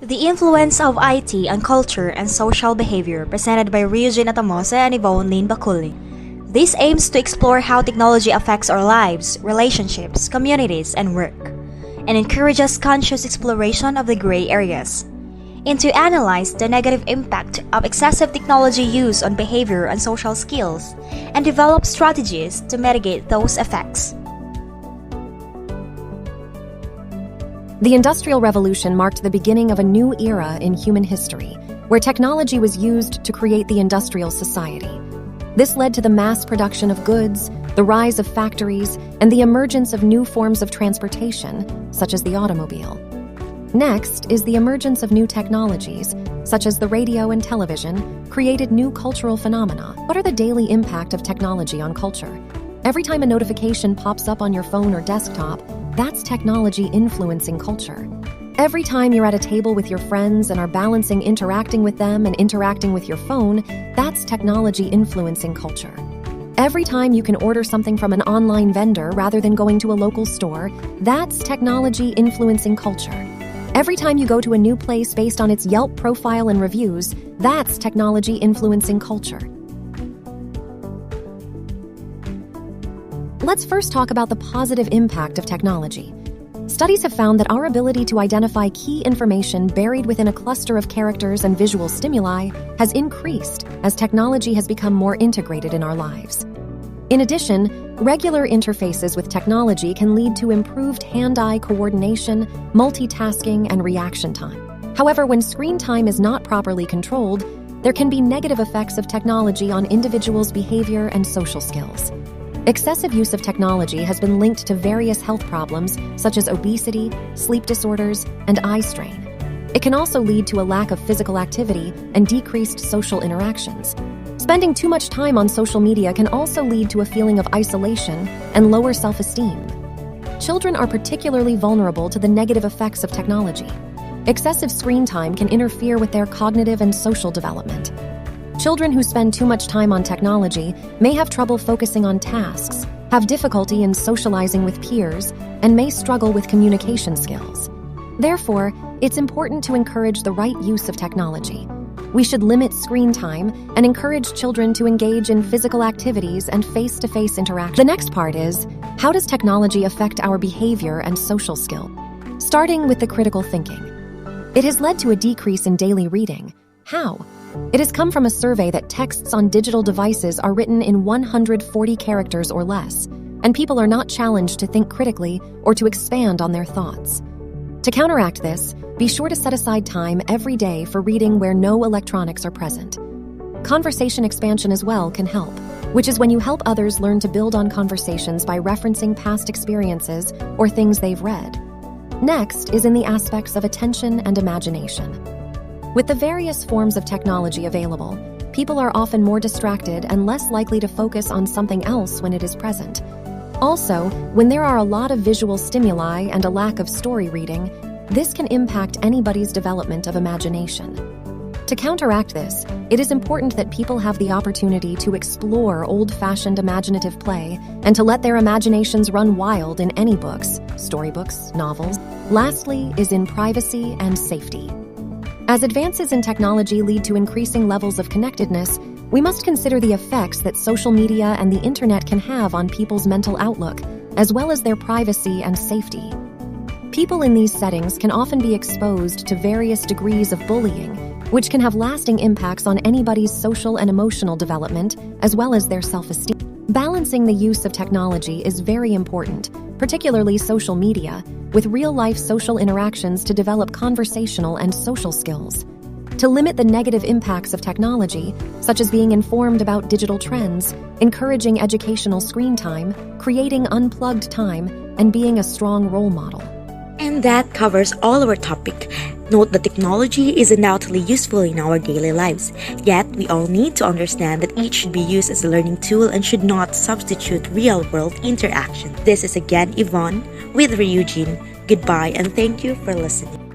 The Influence of IT on Culture and Social Behavior, presented by Ryujin Atamose and Yvonne Lin Bakuli. This aims to explore how technology affects our lives, relationships, communities, and work, and encourages conscious exploration of the gray areas, and to analyze the negative impact of excessive technology use on behavior and social skills, and develop strategies to mitigate those effects. The Industrial Revolution marked the beginning of a new era in human history, where technology was used to create the industrial society. This led to the mass production of goods, the rise of factories, and the emergence of new forms of transportation, such as the automobile. Next is the emergence of new technologies, such as the radio and television, created new cultural phenomena. What are the daily impact of technology on culture? Every time a notification pops up on your phone or desktop, that's technology influencing culture. Every time you're at a table with your friends and are balancing interacting with them and interacting with your phone, that's technology influencing culture. Every time you can order something from an online vendor rather than going to a local store, that's technology influencing culture. Every time you go to a new place based on its Yelp profile and reviews, that's technology influencing culture. Let's first talk about the positive impact of technology. Studies have found that our ability to identify key information buried within a cluster of characters and visual stimuli has increased as technology has become more integrated in our lives. In addition, regular interfaces with technology can lead to improved hand-eye coordination, multitasking, and reaction time. However, when screen time is not properly controlled, there can be negative effects of technology on individuals' behavior and social skills. Excessive use of technology has been linked to various health problems such as obesity, sleep disorders, and eye strain. It can also lead to a lack of physical activity and decreased social interactions. Spending too much time on social media can also lead to a feeling of isolation and lower self-esteem. Children are particularly vulnerable to the negative effects of technology. Excessive screen time can interfere with their cognitive and social development. Children who spend too much time on technology may have trouble focusing on tasks, have difficulty in socializing with peers, and may struggle with communication skills. Therefore, it's important to encourage the right use of technology. We should limit screen time and encourage children to engage in physical activities and face-to-face interaction. The next part is, how does technology affect our behavior and social skill? Starting with the critical thinking. It has led to a decrease in daily reading. How? It has come from a survey that texts on digital devices are written in 140 characters or less, and people are not challenged to think critically or to expand on their thoughts. To counteract this, be sure to set aside time every day for reading where no electronics are present. Conversation expansion as well can help, which is when you help others learn to build on conversations by referencing past experiences or things they've read. Next is in the aspects of attention and imagination. With the various forms of technology available, people are often more distracted and less likely to focus on something else when it is present. Also, when there are a lot of visual stimuli and a lack of story reading, this can impact anybody's development of imagination. To counteract this, it is important that people have the opportunity to explore old-fashioned imaginative play and to let their imaginations run wild in any books, storybooks, novels. Lastly is in privacy and safety. As advances in technology lead to increasing levels of connectedness, we must consider the effects that social media and the internet can have on people's mental outlook, as well as their privacy and safety. People in these settings can often be exposed to various degrees of bullying, which can have lasting impacts on anybody's social and emotional development, as well as their self-esteem. Balancing the use of technology is very important, particularly social media, with real-life social interactions to develop conversational and social skills. To limit the negative impacts of technology, such as being informed about digital trends, encouraging educational screen time, creating unplugged time, and being a strong role model. And that covers all our topic. Note that technology is undoubtedly useful in our daily lives, yet we all need to understand that each should be used as a learning tool and should not substitute real-world interaction. This is again Yvonne with Ryujin. Goodbye and thank you for listening.